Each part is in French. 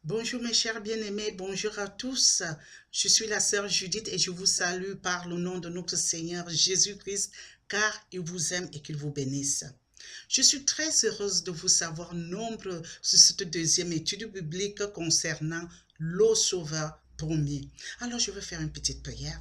Bonjour mes chers bien-aimés, bonjour à tous. Je suis la sœur Judith et je vous salue par le nom de notre Seigneur Jésus-Christ, car il vous aime et qu'il vous bénisse. Je suis très heureuse de vous savoir nombreux sur cette deuxième étude biblique concernant l'eau sauveur promis. Alors je vais faire une petite prière.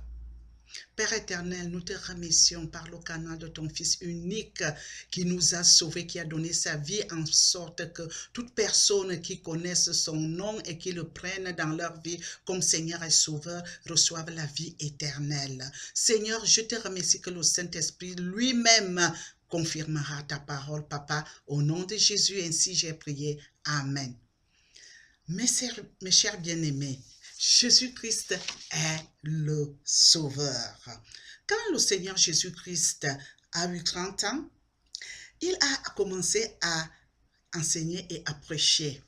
Père éternel, nous te remercions par le canal de ton Fils unique qui nous a sauvés, qui a donné sa vie en sorte que toute personne qui connaisse son nom et qui le prenne dans leur vie comme Seigneur et Sauveur reçoive la vie éternelle. Seigneur, je te remercie que le Saint-Esprit lui-même confirmera ta parole, Papa. Au nom de Jésus, ainsi j'ai prié. Amen. Mes chers bien-aimés, Jésus-Christ est le Sauveur. Quand le Seigneur Jésus-Christ a eu 30 ans, il a commencé à enseigner et à prêcher.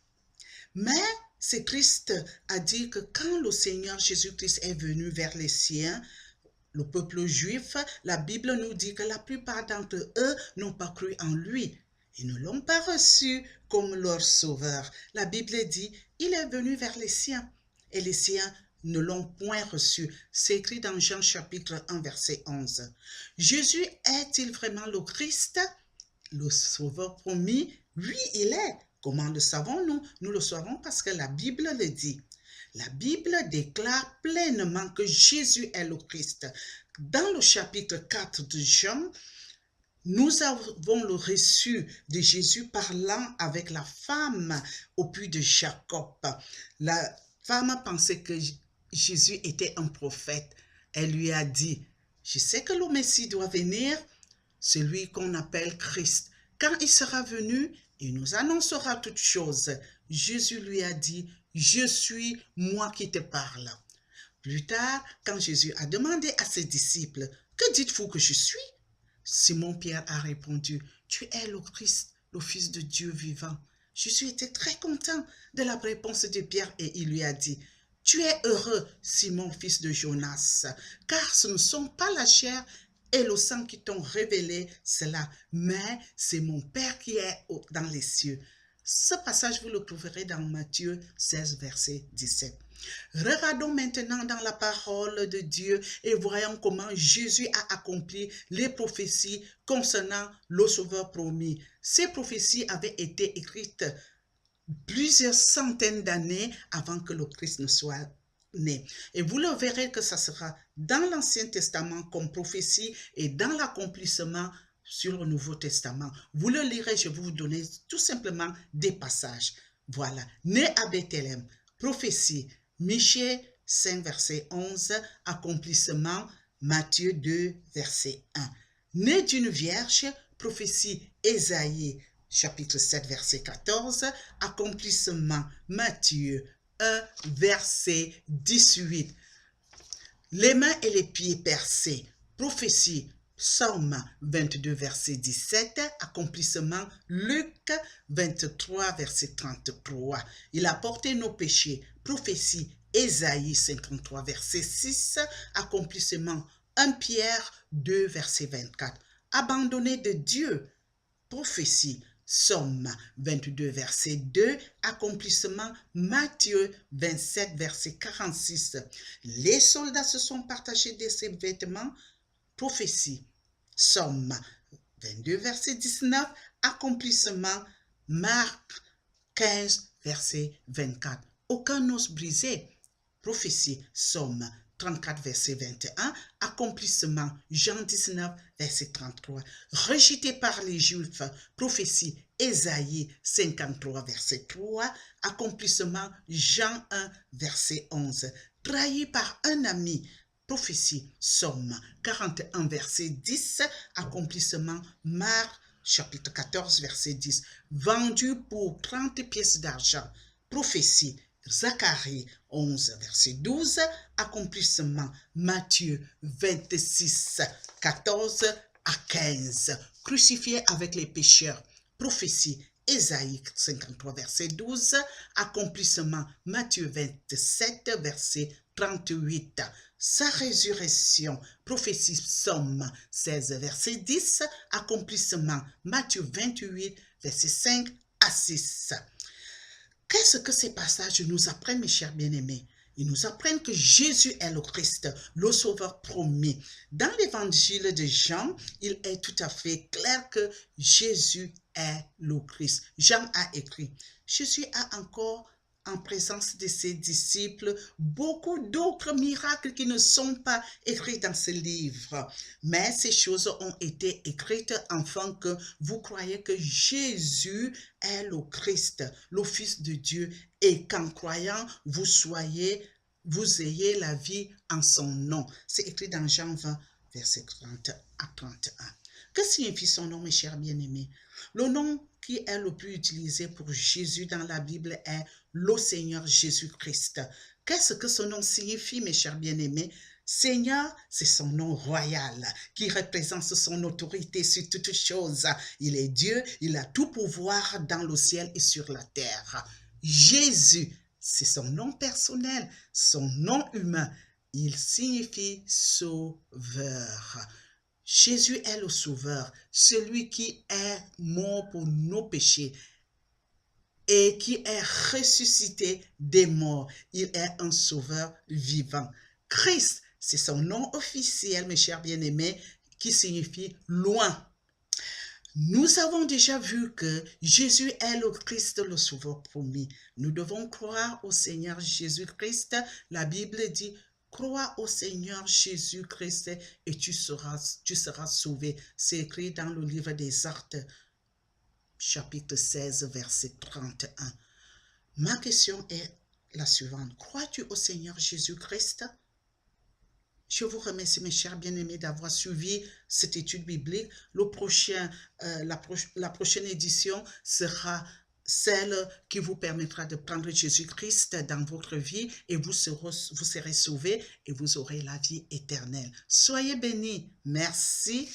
Mais c'est triste à dire que quand le Seigneur Jésus-Christ est venu vers les siens, le peuple juif, la Bible nous dit que la plupart d'entre eux n'ont pas cru en lui. Ils ne l'ont pas reçu comme leur sauveur. La Bible dit, il est venu vers les siens et les siens ne l'ont point reçu. C'est écrit dans Jean chapitre 1 verset 11. Jésus est-il vraiment le Christ, le sauveur promis? Oui, il est. Comment le savons-nous? Nous le savons parce que la Bible le dit. La Bible déclare pleinement que Jésus est le Christ. Dans le chapitre 4 de Jean, nous avons le reçu de Jésus parlant avec la femme au puits de Jacob. La femme pensait que Jésus était un prophète. Elle lui a dit, je sais que le Messie doit venir, celui qu'on appelle Christ. Quand il sera venu, il nous annoncera toutes choses. Jésus lui a dit, je suis moi qui te parle. Plus tard, quand Jésus a demandé à ses disciples, que dites-vous que je suis? Simon-Pierre a répondu, tu es le Christ, le Fils de Dieu vivant. Jésus était très content de la réponse de Pierre et il lui a dit, tu es heureux, Simon, fils de Jonas, car ce ne sont pas la chair et le sang qui t'ont révélé cela, mais c'est mon Père qui est dans les cieux. Ce passage, vous le trouverez dans Matthieu 16, verset 17. Regardons maintenant dans la parole de Dieu et voyons comment Jésus a accompli les prophéties concernant le Sauveur promis. Ces prophéties avaient été écrites plusieurs centaines d'années avant que le Christ ne soit né. Et vous le verrez que ça sera dans l'Ancien Testament comme prophétie et dans l'accomplissement sur le Nouveau Testament. Vous le lirez, je vais vous donner tout simplement des passages. Voilà, né à Bethléem, prophétie, Michée 5, verset 11, accomplissement, Matthieu 2, verset 1. Né d'une vierge, prophétie, Ésaïe, chapitre 7, verset 14, accomplissement, Matthieu 1, verset 18. Les mains et les pieds percés, prophétie, Psaume 22, verset 17, accomplissement, Luc 23, verset 33. Il a porté nos péchés, prophétie, Ésaïe 53, verset 6, accomplissement, 1 Pierre 2, verset 24. Abandonné de Dieu, prophétie, Psaume 22, verset 2, accomplissement, Matthieu 27, verset 46. Les soldats se sont partagés de ses vêtements, prophétie, Psaume 22, verset 19, accomplissement, Marc 15, verset 24. Aucun os brisé, prophétie, Psaume 34, verset 21, accomplissement, Jean 19, verset 33. Rejeté par les Juifs, prophétie, Ésaïe 53, verset 3, accomplissement, Jean 1, verset 11. Trahi par un ami, prophétie, Psaume 41, verset 10, accomplissement, Marc, chapitre 14, verset 10. Vendu pour 30 pièces d'argent, prophétie, Zacharie 11, verset 12, accomplissement, Matthieu 26, 14 à 15. Crucifié avec les pécheurs, prophétie, Ésaïe 53, verset 12, accomplissement, Matthieu 27, verset 38. Sa résurrection, prophétie, Psaume 16, verset 10, accomplissement, Matthieu 28, verset 5 à 6. Qu'est-ce que ces passages nous apprennent, mes chers bien-aimés? Ils nous apprennent que Jésus est le Christ, le Sauveur promis. Dans l'évangile de Jean, il est tout à fait clair que Jésus est le Christ. Jean a écrit, Jésus a encore en présence de ses disciples beaucoup d'autres miracles qui ne sont pas écrits dans ce livre. Mais ces choses ont été écrites afin que vous croyez que Jésus est le Christ, le Fils de Dieu, et qu'en croyant, vous ayez la vie en son nom. C'est écrit dans Jean 20, verset 30 à 31. Que signifie son nom, mes chers bien-aimés? Le nom qui est le plus utilisé pour Jésus dans la Bible est le Seigneur Jésus-Christ. Qu'est-ce que ce nom signifie, mes chers bien-aimés? Seigneur, c'est son nom royal qui représente son autorité sur toutes choses. Il est Dieu, il a tout pouvoir dans le ciel et sur la terre. Jésus, c'est son nom personnel, son nom humain. Il signifie sauveur. Jésus est le sauveur, celui qui est mort pour nos péchés et qui est ressuscité des morts. Il est un sauveur vivant. Christ, c'est son nom officiel, mes chers bien-aimés, qui signifie loin. Nous avons déjà vu que Jésus est le Christ, le Sauveur promis. Nous devons croire au Seigneur Jésus-Christ. La Bible dit, crois au Seigneur Jésus-Christ et tu seras sauvé. C'est écrit dans le livre des Actes, chapitre 16, verset 31. Ma question est la suivante. Crois-tu au Seigneur Jésus-Christ? Je vous remercie, mes chers bien-aimés, d'avoir suivi cette étude biblique. La prochaine édition sera celle qui vous permettra de prendre Jésus-Christ dans votre vie et vous serez sauvés et vous aurez la vie éternelle. Soyez bénis. Merci.